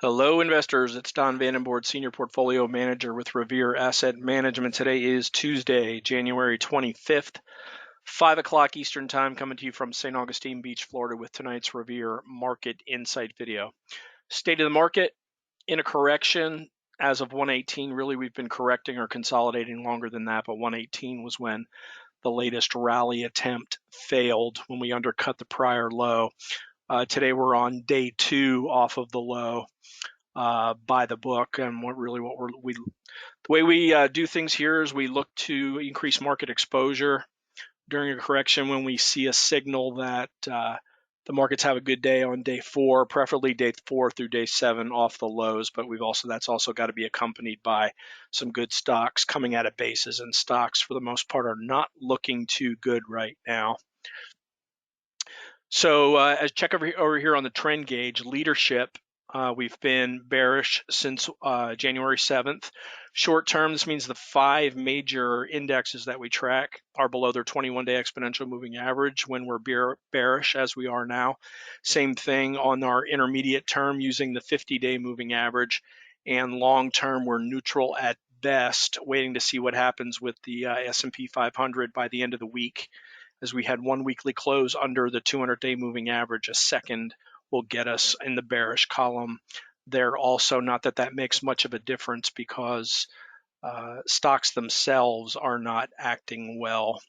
Hello, investors. It's Don Vandenbord, Senior Portfolio Manager with Revere Asset Management. Today is Tuesday, January 25th, 5 o'clock Eastern Time, coming to you from St. Augustine Beach, Florida, with tonight's Revere Market Insight video. State of the market in a correction as of 118. Really, we've been correcting or consolidating longer than that, but 118 was when the latest rally attempt failed, when we undercut the prior low. Today we're on day two off of the low. By the book, and the way we do things here is we look to increase market exposure during a correction when we see a signal that the markets have a good day on day four, preferably day 4 through day 7 off the lows. But that's also got to be accompanied by some good stocks coming out of bases, and stocks for the most part are not looking too good right now. So as check over here on the trend gauge, leadership. We've been bearish since January 7th. Short term, this means the 5 major indexes that we track are below their 21-day exponential moving average when we're bearish, as we are now. Same thing on our intermediate term using the 50-day moving average. And long term, we're neutral at best, waiting to see what happens with the S&P 500 by the end of the week, as we had one weekly close under the 200-day moving average. A second will get us in the bearish column there also. Not that that makes much of a difference, because stocks themselves are not acting well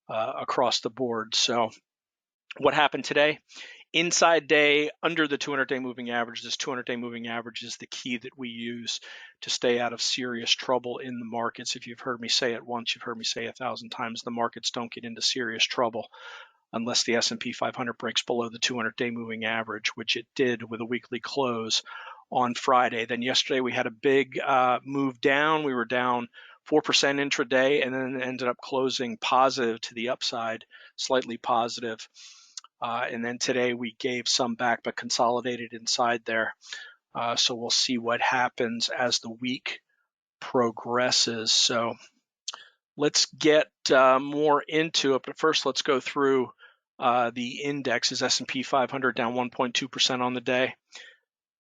across the board. So what happened today? Inside day under the 200-day moving average. This 200-day moving average is the key that we use to stay out of serious trouble in the markets. If you've heard me say it once, you've heard me say 1,000 times. The markets don't get into serious trouble unless the S&P 500 breaks below the 200-day moving average, which it did with a weekly close on Friday. Then yesterday we had a big move down. We were down 4% intraday, and then ended up closing positive to the upside, slightly positive. And then today we gave some back, but consolidated inside there. So we'll see what happens as the week progresses. So let's get more into it. But first, let's go through the indexes. S&P 500 down 1.2% on the day.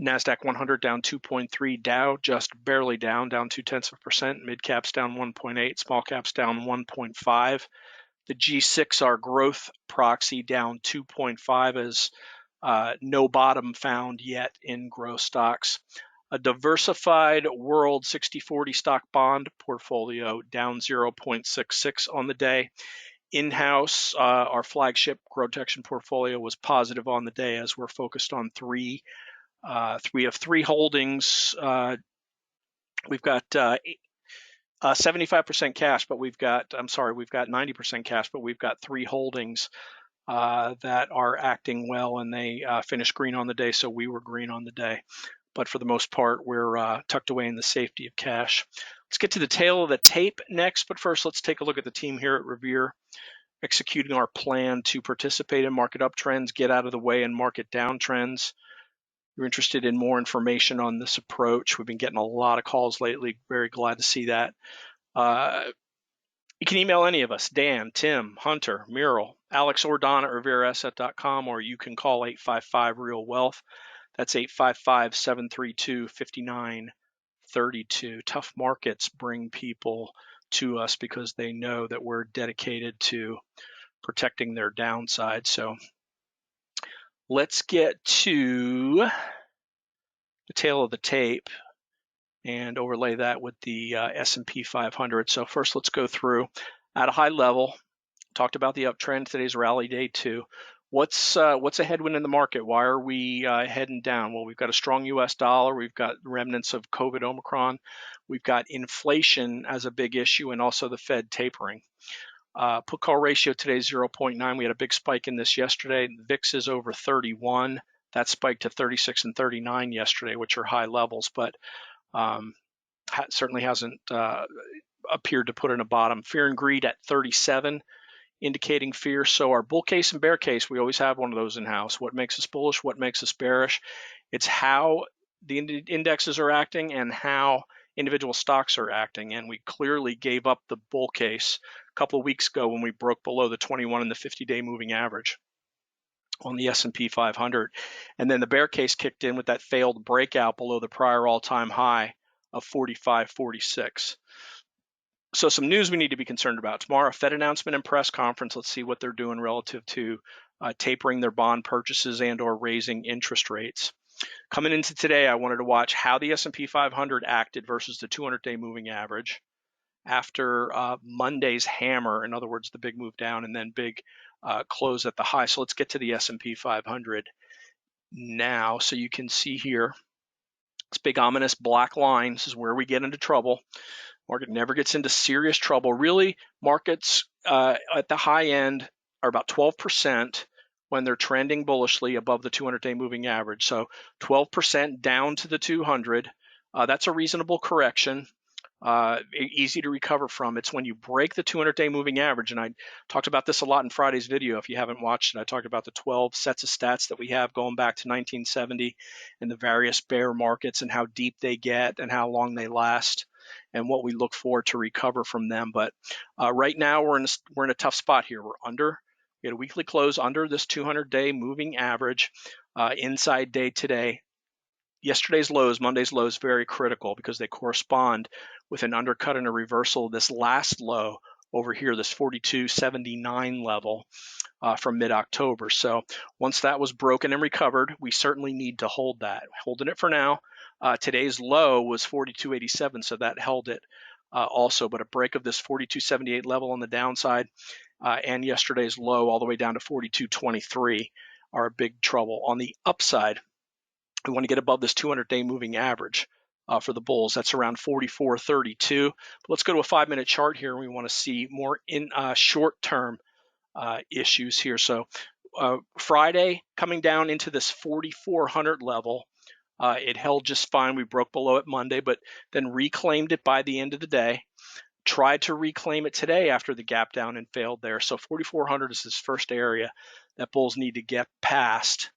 Nasdaq 100 down 2.3. Dow just barely down 0.2%. Mid caps down 1.8. Small caps down 1.5. The G6, our growth proxy, down 2.5, as no bottom found yet in growth stocks. A diversified world 60/40 stock bond portfolio down 0.66 on the day. In-house, our flagship GROTECTION portfolio was positive on the day, as we're focused on three of three holdings. We've got 75% cash, but we've got 90% cash, but we've got 3 holdings that are acting well, and they finished green on the day, so we were green on the day. But for the most part, we're tucked away in the safety of cash. Let's get to the tail of the tape next, but first let's take a look at the team here at Revere, executing our plan to participate in market uptrends, get out of the way in market downtrends. You're interested in more information on this approach. We've been getting a lot of calls lately. Very glad to see that. You can email any of us, Dan, Tim, Hunter, Muriel, Alex, or Don at revereasset.com, or you can call 855-REAL-WEALTH. That's 855-732-5932. Tough markets bring people to us because they know that we're dedicated to protecting their downside. So let's get to the tail of the tape and overlay that with the S&P 500. So first, let's go through at a high level. Talked about the uptrend. Today's rally day 2. What's a headwind in the market? Why are we heading down? Well, we've got a strong U.S. dollar. We've got remnants of COVID Omicron. We've got inflation as a big issue, and also the Fed tapering. Put call ratio today is 0.9. We had a big spike in this yesterday. The VIX is over 31. That spiked to 36 and 39 yesterday, which are high levels, but certainly hasn't appeared to put in a bottom. Fear and greed at 37, indicating fear. So our bull case and bear case, we always have one of those in-house. What makes us bullish? What makes us bearish? It's how the indexes are acting and how individual stocks are acting. And we clearly gave up the bull case a couple of weeks ago when we broke below the 21 and the 50-day moving average. on the S&P 500. And then the bear case kicked in with that failed breakout below the prior all-time high of 45.46. So some news we need to be concerned about. Tomorrow, Fed announcement and press conference. Let's see what they're doing relative to tapering their bond purchases and or raising interest rates. Coming into today, I wanted to watch how the S&P 500 acted versus the 200-day moving average after Monday's hammer, in other words, the big move down and then big close at the high. So let's get to the S&P 500 now. So you can see here, this big ominous black line. This is where we get into trouble. Market never gets into serious trouble. Really, markets at the high end are about 12% when they're trending bullishly above the 200-day moving average. So 12% down to the 200. That's a reasonable correction. Easy to recover from. It's when you break the 200-day moving average, and I talked about this a lot in Friday's video. If you haven't watched it, I talked about the 12 sets of stats that we have going back to 1970 and the various bear markets and how deep they get and how long they last and what we look for to recover from them. But right now we're in a tough spot here. We had a weekly close under this 200-day moving average inside day today. Yesterday's lows, Monday's lows, very critical because they correspond with an undercut and a reversal of this last low over here, this 42.79 level from mid-October. So once that was broken and recovered, we certainly need to hold that. Holding it for now. Today's low was 42.87, so that held it also. But a break of this 42.78 level on the downside and yesterday's low all the way down to 42.23 are a big trouble. On the upside, we want to get above this 200-day moving average for the bulls. That's around 44.32. But let's go to a 5-minute chart here. We want to see more in short-term issues here. So Friday coming down into this 4,400 level. It held just fine. We broke below it Monday, but then reclaimed it by the end of the day. Tried to reclaim it today after the gap down and failed there. So 4,400 is this first area that bulls need to get past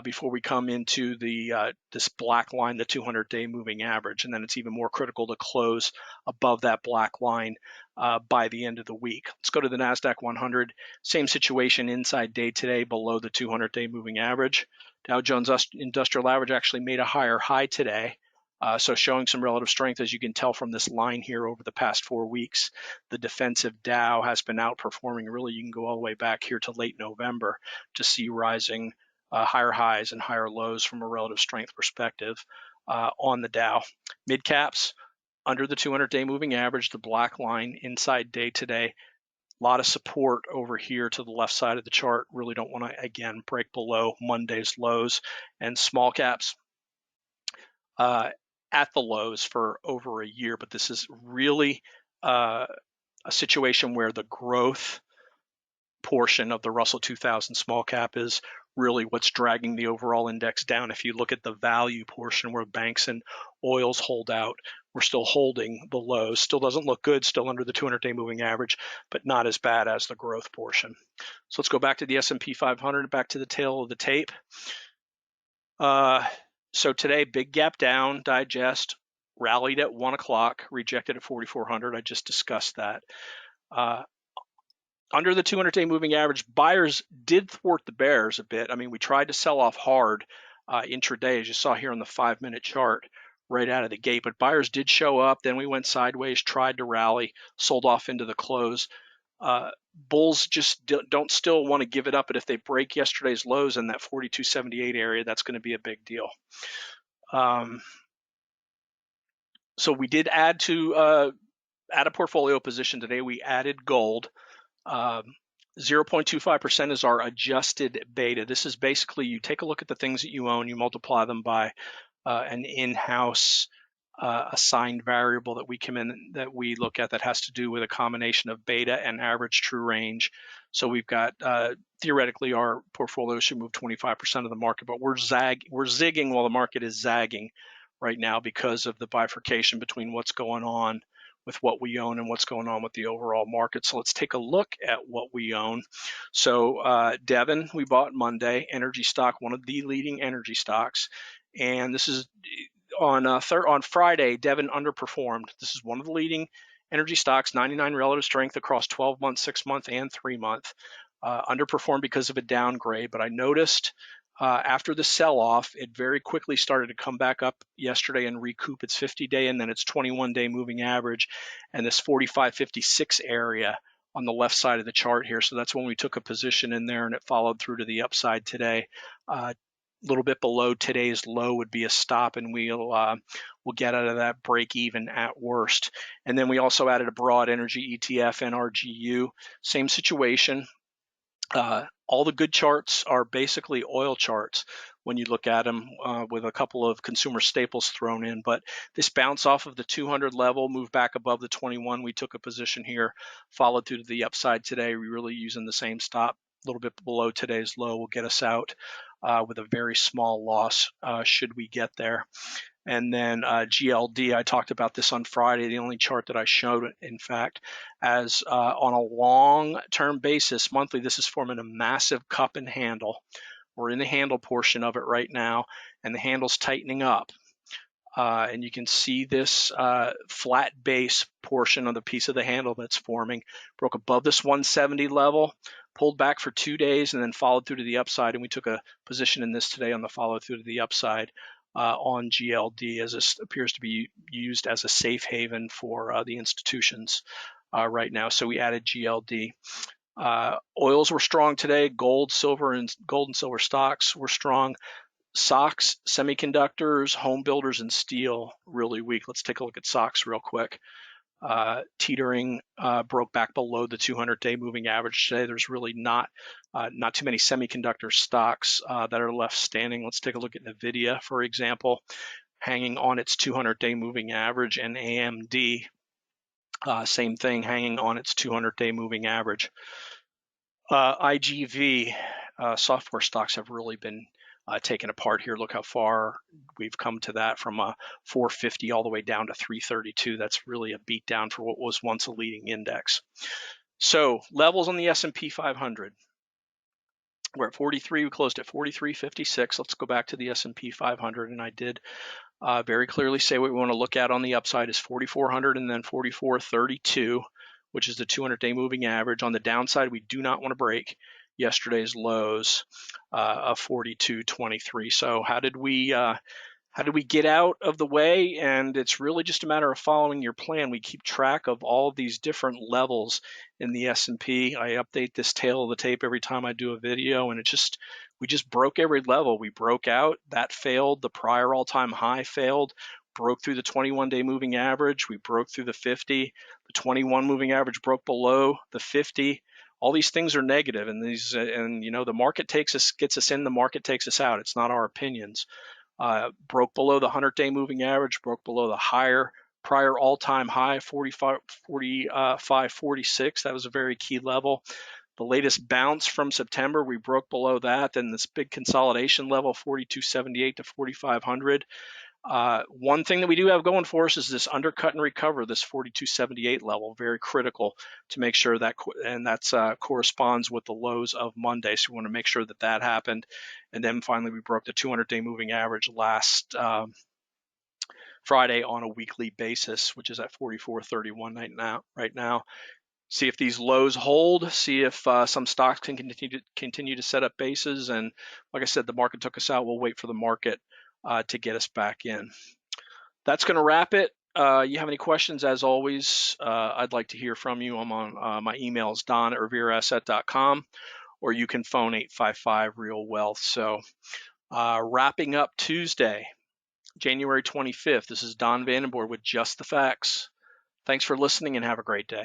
before we come into the this black line, the 200-day moving average. And then it's even more critical to close above that black line by the end of the week. Let's go to the Nasdaq 100. Same situation inside day today below the 200-day moving average. Dow Jones Industrial Average actually made a higher high today. So showing some relative strength, as you can tell from this line here over the past 4 weeks. The defensive Dow has been outperforming. Really, you can go all the way back here to late November to see rising higher highs and higher lows from a relative strength perspective on the Dow. Mid caps under the 200-day moving average, the black line inside day today. A lot of support over here to the left side of the chart. Really don't want to, again, break below Monday's lows. And small caps at the lows for over a year. But this is really a situation where the growth portion of the Russell 2000 small cap is really what's dragging the overall index down. If you look at the value portion where banks and oils hold out, we're still holding the lows. Still doesn't look good, still under the 200-day moving average, but not as bad as the growth portion. So let's go back to the S&P 500, back to the tail of the tape. So today, big gap down, digest, rallied at 1 o'clock, rejected at 4,400. I just discussed that. Under the 200-day moving average, buyers did thwart the bears a bit. I mean, we tried to sell off hard intraday, as you saw here on the 5-minute chart right out of the gate, but buyers did show up. Then we went sideways, tried to rally, sold off into the close. Bulls just don't still want to give it up, but if they break yesterday's lows in that 42.78 area, that's going to be a big deal. So we did add a portfolio position today. We added gold. 0.25% is our adjusted beta. This is basically you take a look at the things that you own, you multiply them by an in-house assigned variable that we look at that has to do with a combination of beta and average true range. So we've got theoretically our portfolio should move 25% of the market, but we're zigging while the market is zagging right now because of the bifurcation between what's going on with what we own and what's going on with the overall market. So let's take a look at what we own. So Devon, we bought Monday, energy stock, one of the leading energy stocks. And this is on Friday, Devon underperformed. This is one of the leading energy stocks, 99 relative strength across 12 month, 6 month, and 3 month. underperformed because of a downgrade, but I noticed after the sell-off, it very quickly started to come back up yesterday and recoup its 50-day and then its 21-day moving average and this 45.56 area on the left side of the chart here. So that's when we took a position in there, and it followed through to the upside today. A little bit below today's low would be a stop, and we'll get out of that break even at worst. And then we also added a broad energy ETF, NRGU. Same situation. All the good charts are basically oil charts when you look at them, with a couple of consumer staples thrown in. But this bounce off of the 200 level, moved back above the 21. We took a position here, followed through to the upside today. We're really using the same stop, a little bit below today's low will get us out with a very small loss should we get there. And then GLD, I talked about this on Friday, the only chart that I showed, in fact, as on a long-term basis, monthly, this is forming a massive cup and handle. We're in the handle portion of it right now, and the handle's tightening up. And you can see this flat base portion of the piece of the handle that's forming. Broke above this 170 level, pulled back for 2 days, and then followed through to the upside. And we took a position in this today on the follow through to the upside on GLD, as this appears to be used as a safe haven for the institutions right now. So we added GLD. Oils were strong today. Gold and silver stocks were strong. Stocks, semiconductors, home builders, and steel really weak. Let's take a look at stocks real quick. Teetering, broke back below the 200-day moving average today. There's really not too many semiconductor stocks that are left standing. Let's take a look at NVIDIA, for example, hanging on its 200-day moving average, and AMD, same thing, hanging on its 200-day moving average. IGV, software stocks have really been taken apart here. Look how far we've come to that, from 450 all the way down to 332. That's really a beat down for what was once a leading index. So levels on the S&P 500. We're at 43. We closed at 43.56. Let's go back to the S&P 500, and I did very clearly say what we want to look at on the upside is 4,400 and then 44.32, which is the 200-day moving average. On the downside, we do not want to break yesterday's lows of 42.23. So how did we get out of the way? And it's really just a matter of following your plan. We keep track of all of these different levels in the S&P. I update this tail of the tape every time I do a video, and we just broke every level. We broke out, that failed. The prior all-time high failed. Broke through the 21-day moving average. We broke through the 50. The 21 moving average broke below the 50. All these things are negative, and the market gets us in, the market takes us out. It's not our opinions. Broke below the 100-day moving average, broke below the prior all-time high, 45.46. That was a very key level. The latest bounce from September, we broke below that. Then this big consolidation level, 42.78 to 4,500. One thing that we do have going for us is this undercut and recover, this 42.78 level, very critical to make sure that, and that's corresponds with the lows of Monday. So we want to make sure that happened. And then finally, we broke the 200-day moving average last Friday on a weekly basis, which is at 44.31 right now. See if these lows hold, see if some stocks can continue to set up bases. And like I said, the market took us out. We'll wait for the market to get us back in. That's going to wrap it. You have any questions, as always, I'd like to hear from you. I'm on my email is don@revereasset.com, or you can phone 855-REAL-WEALTH. So wrapping up Tuesday, January 25th, this is Don Vandenbord with Just the Facts. Thanks for listening, and have a great day.